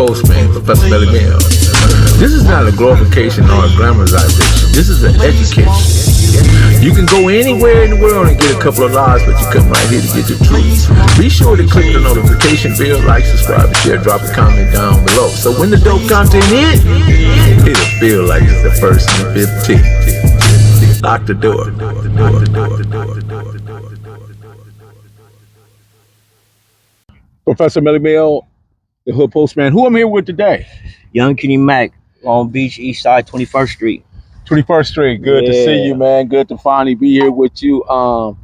Postman, Professor Melly Bell. This is not a glorification or a glamorization. This is an education. You can go anywhere in the world and get a couple of lives, but you come right here to get the truth. Be sure to click the notification bell, like, subscribe, share, drop a comment down below. So when the dope content hit, it'll feel like it's the first and the 15th. Lock the door. Professor Melly Bell, the Hood Postman. Who I'm here with today? Young Kenny Mac, Long Beach, East Side, 21st Street. 21st Street. Good to see you, man. Good to finally be here with you. I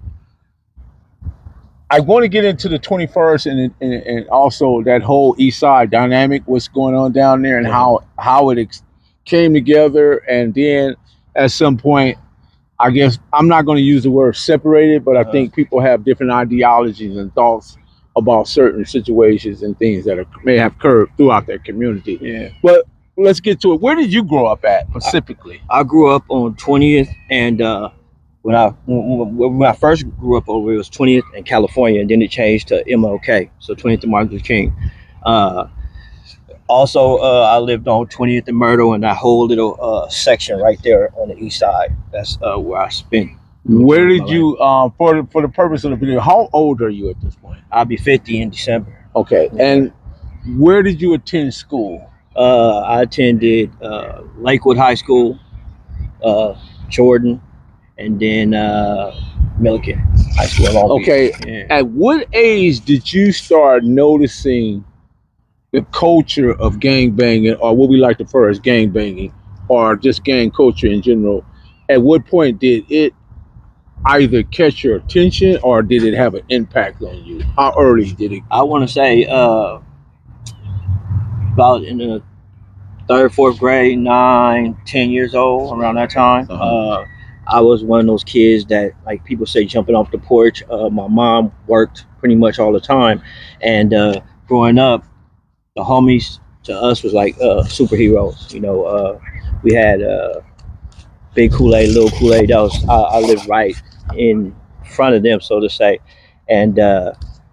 want to get into the 21st and also that whole East Side dynamic, what's going on down there, and how it came together. And then at some point, I guess I'm not going to use the word separated, but I think people have different ideologies and thoughts about certain situations and things that may have occurred throughout their community. Yeah. But let's get to it. Where did you grow up at specifically? I grew up on 20th, and when I first grew up over, it was 20th in California, and then it changed to MLK, so 20th and Martin Luther King. Also, I lived on 20th and Myrtle, and that whole little section right there on the east side. That's where I spent. Where did you, for the purpose of the video, how old are you at this point? I'll be 50 in December. Okay, and where did you attend school? I attended Lakewood High School, Jordan, and then Milliken High School. Long Beach. Okay, Yeah. At what age did you start noticing the culture of gang banging, or what we like to refer as gang banging, or just gang culture in general? At what point did it either catch your attention, or did it have an impact on you? How early did it? I want to say about in the 3rd, 4th grade, 9, 10 years old, around that time. I was one of those kids that, like people say, jumping off the porch. My mom worked pretty much all the time, and growing up, the homies to us was like superheroes. You know, we had Big Kool-Aid, Little Kool-Aid. That was I lived right in front of them, so to say, and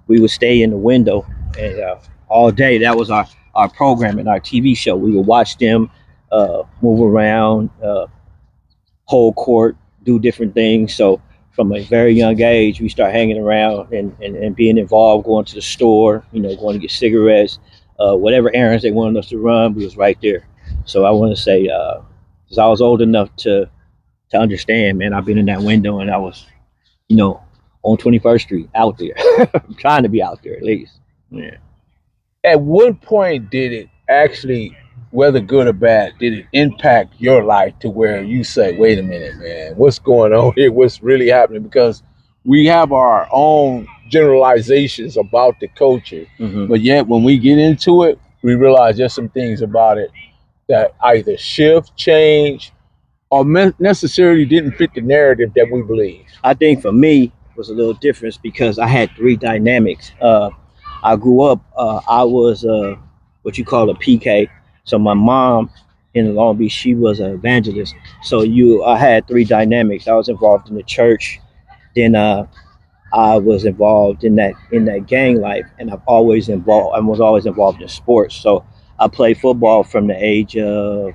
we would stay in the window and all day. That was our program and our TV show. We would watch them move around, hold court, do different things. So from a very young age, we start hanging around and being involved, going to the store, you know, going to get cigarettes, whatever errands they wanted us to run, we was right there. So I want to say, because I was old enough to understand, man, I've been in that window, and I was, you know, on 21st Street, out there, trying to be out there at least. Yeah. At what point did it actually, whether good or bad, did it impact your life to where you say, wait a minute, man, what's going on here? What's really happening? Because we have our own generalizations about the culture, but yet when we get into it, we realize there's some things about it that either shift, change, or necessarily didn't fit the narrative that we believe. I think for me it was a little different because I had 3 dynamics. I grew up, I was what you call a PK. So my mom in Long Beach, she was an evangelist. So I had 3 dynamics. I was involved in the church, then I was involved in that gang life, and I was always involved in sports. So I played football from the age of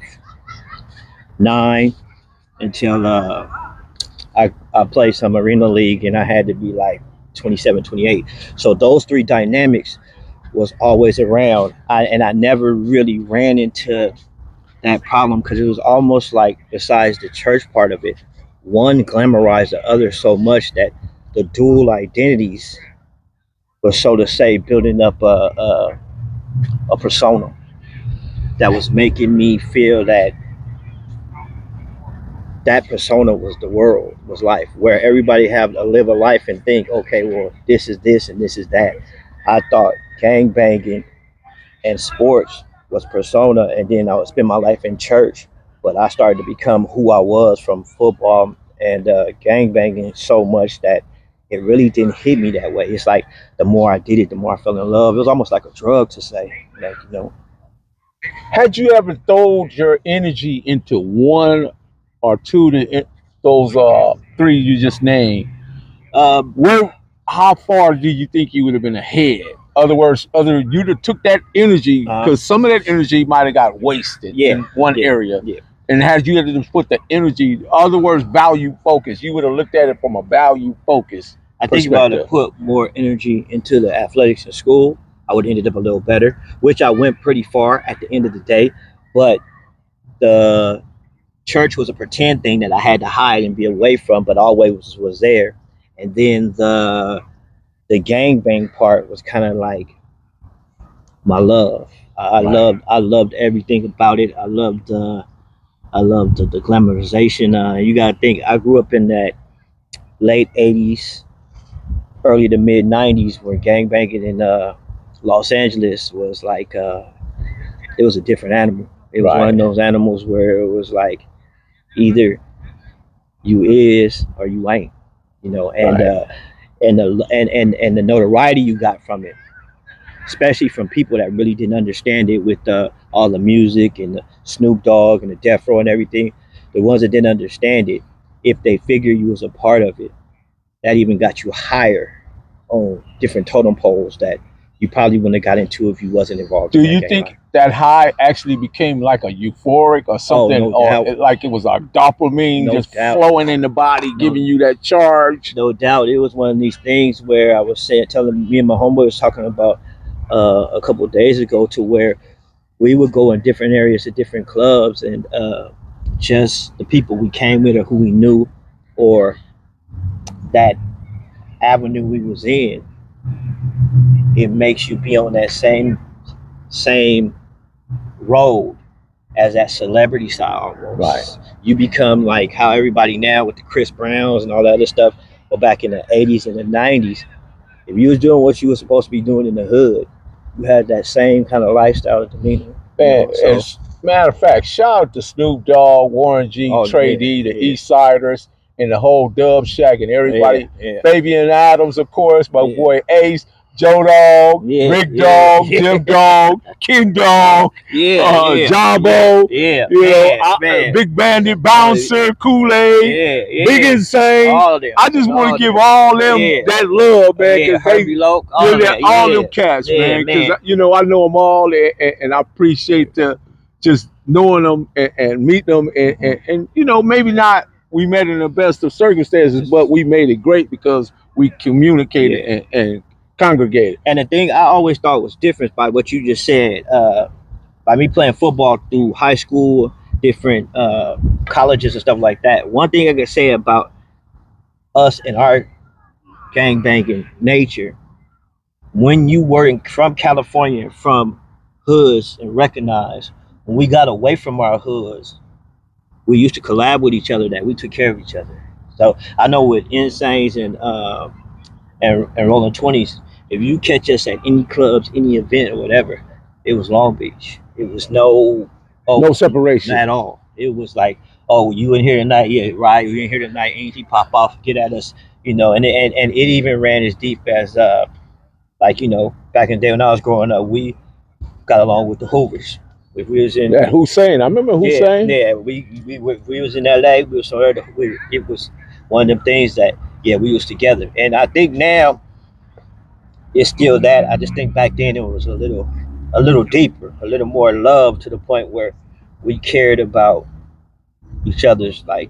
9 until I played some arena league, and I had to be like 27, 28. So those 3 dynamics was always around. I never really ran into that problem because it was almost like, besides the church part of it, one glamorized the other so much that the dual identities were, so to say, building up a persona that was making me feel that persona was the world, was life, where everybody have to live a life and think, okay, well, this is this and this is that. I thought gang banging and sports was persona, and then I would spend my life in church. But I started to become who I was from football and gang banging so much that it really didn't hit me that way. It's like the more I did it, the more I fell in love. It was almost like a drug, to say, like, you know. Had you ever thrown your energy into one or two those 3 you just named? How far do you think you would have been ahead Other words, you took that energy because some of that energy might have got wasted in one area. Yeah. And had you had to put the energy, other words, value focus, you would have looked at it from a value focus. I think if I would have put more energy into the athletics in school, I would have ended up a little better, which I went pretty far at the end of the day. But the church was a pretend thing that I had to hide and be away from, but always was there. And then the gangbang part was kind of like my love. I loved everything about it. I loved the glamorization. You gotta think, I grew up in that late '80s, early to mid '90s, where gangbanging in Los Angeles was like it was a different animal. It was one of those animals where it was like either you is or you ain't, you know, and the notoriety you got from it, especially from people that really didn't understand it with all the music and the Snoop Dogg and the Death Row and everything. The ones that didn't understand it, if they figure you was a part of it, that even got you higher on different totem poles that you probably wouldn't have got into if you wasn't involved. Do you think that high actually became like a euphoric or something, or like it was a dopamine just flowing in the body, giving you that charge? No doubt, it was one of these things where I was telling me and my homeboy was talking about a couple of days ago, to where we would go in different areas to different clubs, and just the people we came with or who we knew, or that avenue we was in, it makes you be on that same road as that celebrity style almost. Right. You become like how everybody now with the Chris Browns and all that other stuff. But back in the '80s and the '90s, if you was doing what you were supposed to be doing in the hood, you had that same kind of lifestyle and demeanor. Man, as a matter of fact, shout out to Snoop Dogg, Warren G, Trey D, the East Siders, and the whole Dub Shack and everybody. Fabian Adams, of course, my boy Ace, Joe Dog, Rick Dog, Jim Dog, King Dog, Jabbo, Big Bandit, Bouncer, Kool-Aid, Big Insane. I just want to give all them that love, man, because all them cats, man, because you know I know them all, and I appreciate just knowing them and meeting them, and you know, maybe not we met in the best of circumstances, but we made it great because we communicated and congregated. And the thing I always thought was different by what you just said, by me playing football through high school, different colleges and stuff like that. One thing I could say about us and our gangbanging nature, when you were from California, from hoods, and recognized, when we got away from our hoods, we used to collab with each other, that we took care of each other. So I know with Insanes and Rolling 20s, if you catch us at any clubs, any event or whatever, it was Long Beach. It was no separation at all. It was like, oh, you in here tonight? Yeah, right. You in here tonight? Anything pop off, get at us, you know. And it even ran as deep as like, you know, back in the day when I was growing up, we got along with the Hoovers. If we was in Hussein, I remember Hussein. Yeah, we was in LA. We was somewhere. It was one of them things that we was together. And I think now it's still that. I just think back then it was a little deeper, a little more love, to the point where we cared about each other's like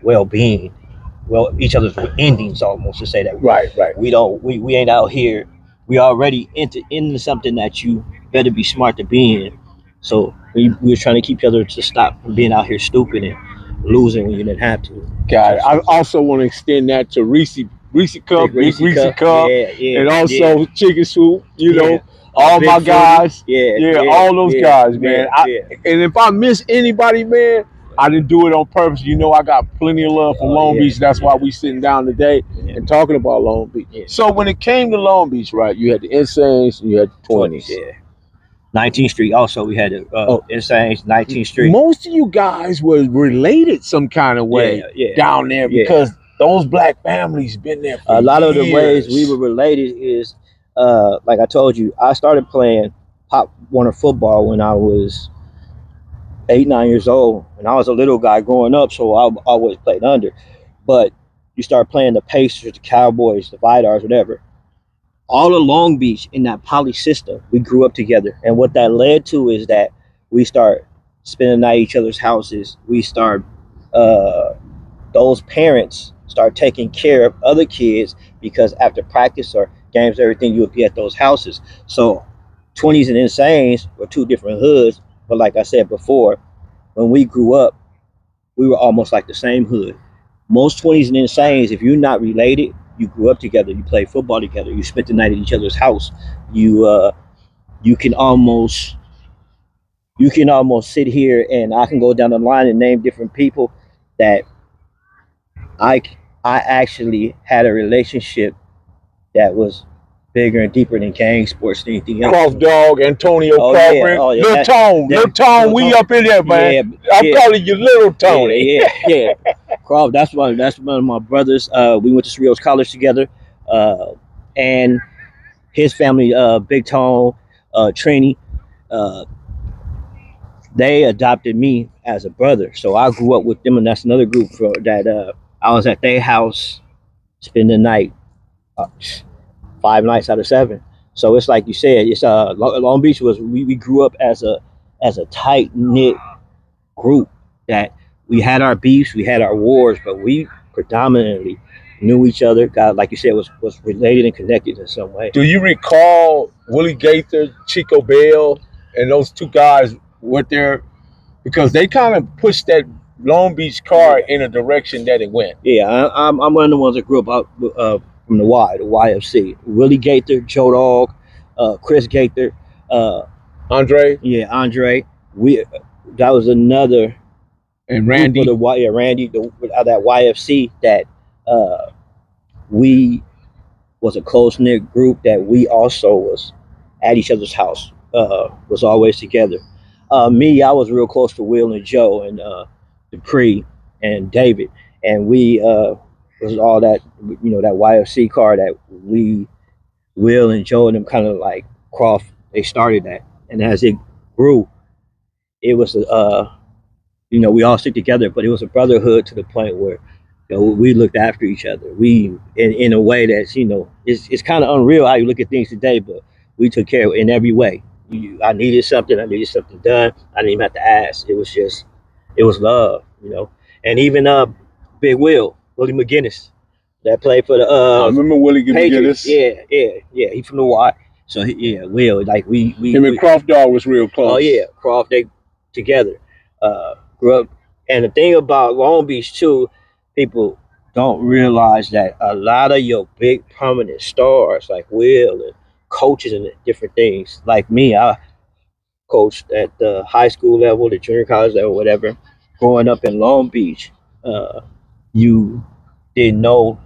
well-being, each other's endings, almost, to say that. Right. We ain't out here. We already into something that you better be smart to be in. So we were trying to keep each other to stop from being out here stupid and losing when you didn't have to. Got it. I also want to extend that to Reese Cup, Big Reese Cup, and also Chicken Swoop, you know, all my guys. All those guys, man. And if I miss anybody, man, I didn't do it on purpose. You know, I got plenty of love for Long Beach. That's why we sitting down today and talking about Long Beach. So when it came to Long Beach, right, you had the Insanes and you had the 20s. 19th Street also, we had Insanes, 19th Street. Most of you guys were related some kind of way down there, because those black families been there for a lot years. Of the ways we were related is, like I told you, I started playing Pop Warner football when I was 8-9 years old, and I was a little guy growing up, so I always played under. But you start playing the Pacers, the Cowboys, the Vidars, whatever. all of Long Beach in that poly system, we grew up together. And what that led to is that we start spending the night at each other's houses. We start, uh, those parents start taking care of other kids because after practice or games, everything, you would be at those houses. So 20s and Insanes were two different hoods. But like I said before, when we grew up, we were almost like the same hood. Most 20s and Insanes, if you're not related, you grew up together, you played football together, you spent the night at each other's house. You you can almost sit here and I can go down the line and name different people that I I actually had a relationship that was bigger and deeper than gang sports than anything else. Croft Dog, Antonio Oh yeah, Crawford, oh yeah, Lil Tone, Lil Tone, we up in there, man. yeah, I'm yeah, calling you Little Tony. yeah. Croft, that's one of my brothers. We went to Cerritos College together, and his family, Big Tone, Trini, uh, they adopted me as a brother. So I grew up with them, and that's another group that I was at their house, spend the night, uh, 5 nights out of 7. So it's like you said, it's Long Beach was we grew up as a tight knit group that we had our beefs, we had our wars, but we predominantly knew each other. God, like you said, was related and connected in some way. Do you recall Willie Gaither, Chico Bell, and those two guys were there because they kind of pushed that Long Beach car in a direction that it went? Yeah, I'm one of the ones that grew up out from the YFC. Willie Gaither, Joe Dog, Chris Gaither, Andre Andre. We That was another and Randy. Group of Randy, that YFC that we was a close knit group that we also was at each other's house, was always together. Me, I was real close to Will and Joe and Dupree and David, and we was all that that YFC car that we Will and Joe and them kind of like Croft. They started that, and as it grew, it was we all stick together, but it was a brotherhood to the point where we looked after each other. We in a way that's it's kind of unreal how you look at things today, but we took care of it in every way. I needed something done. I didn't even have to ask. It was love, And even Big Willie McGinnis, that played for the I remember Willie Patriots. McGinnis. Yeah. He from the Y. So Will, like him and Croft Dog was real close. Oh yeah, Croft, they together. Grew up, and the thing about Long Beach too, people don't realize that a lot of your big prominent stars like Will and coaches and different things. Like me, I coached at the high school level, the junior college level, whatever. Growing up in Long Beach, you didn't know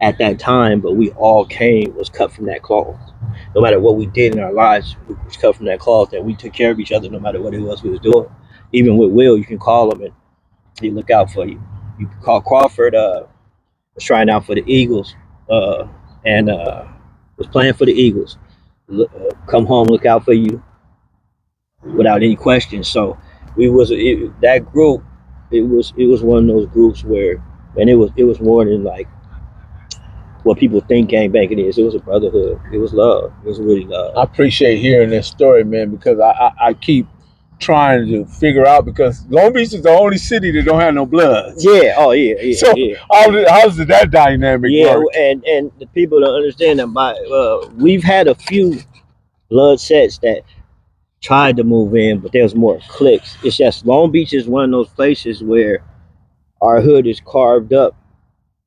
at that time, but we all was cut from that cloth. No matter what we did in our lives, we was cut from that cloth, and we took care of each other no matter what it was we was doing. Even with Will, you can call him and he look out for you. You can call Crawford, was trying out for the Eagles, and was playing for the Eagles. Come home, look out for you without any questions. So that group. It was one of those groups where, and it was more than like what people think gang banging is. It was a brotherhood. It was love. It was really love. I appreciate hearing this story, man, because I keep trying to figure out, because Long Beach is the only city that don't have no bloods. Yeah. Oh yeah. So yeah. how's that dynamic work? And the people don't understand that we've had a few blood sets that tried to move in, but there was more cliques. It's just Long Beach is one of those places where our hood is carved up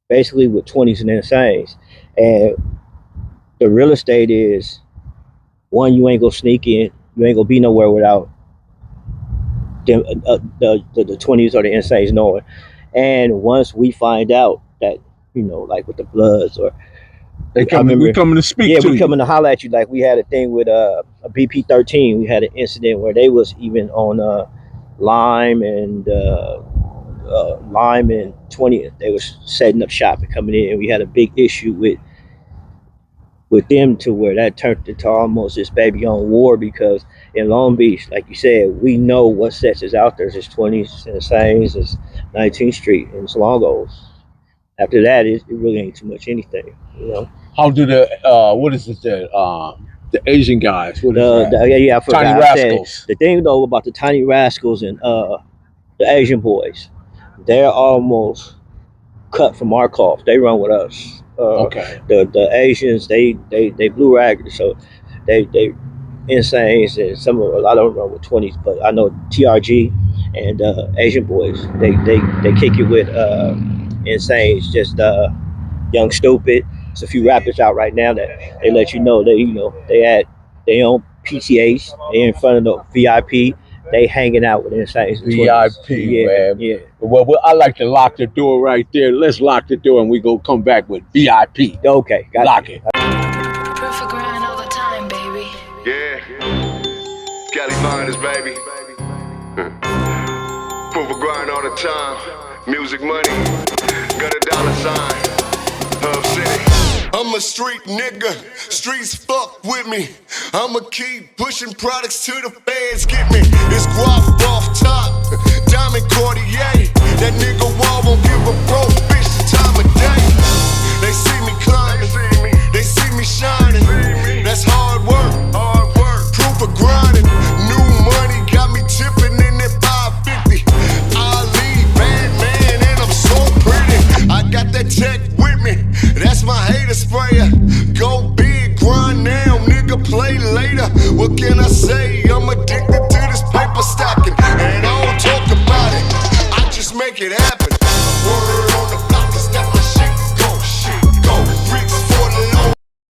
basically with 20s and Insanes. And the real estate is, one, you ain't gonna sneak in, you ain't gonna be nowhere without them, the 20s or the Insanes knowing. And once we find out that, like with the Bloods, or we coming to speak to we you. coming to holler at you. Like we had a thing with a BP-13. We had an incident where they was even on Lime and 20th. They was setting up shop and coming in. We had a big issue with them, to where that turned into almost this baby on war, because in Long Beach, like you said, we know what sets is out there. It's 20s and Saints, it's 19th Street and Salongos. After that, it really ain't too much anything, you know. How do the what is it the Asian guys? What is that? Yeah, I Tiny forgot. I said Rascals. the thing though about the Tiny Rascals and the Asian boys, they're almost cut from our cloth. They run with us. Okay. The Asians, they blue ragged, so they Insanes and some of I don't know with 20s, but I know TRG and Asian boys. They kick it with Insanes, just Young Stupid. There's a few rappers out right now that they let you know they at they own PTAs. They in front of the VIP. They hanging out with Insanes and 20s. VIP, Yeah, man. yeah. Well, I like to lock the door right there. Let's lock the door and we go come back with VIP. Okay, got Lock you. it. Perfect grind all the time, baby. Yeah, Cali Finest, baby. Proof of grind all the time. Music money, got a dollar sign. Hub City. I'm a street nigga, streets fuck with me. I'ma keep pushing products till the fans get me. It's guap off top, diamond Cartier. That nigga wall won't give a broke bitch the time of day. They see me climbing, they see me shining. That's hard work, proof of grinding. New money got me tipping in that 550. Ali, bad man, and I'm so pretty. I got that tech with me, that's my hater sprayer. Go big, grind now, nigga, play later. What can I say?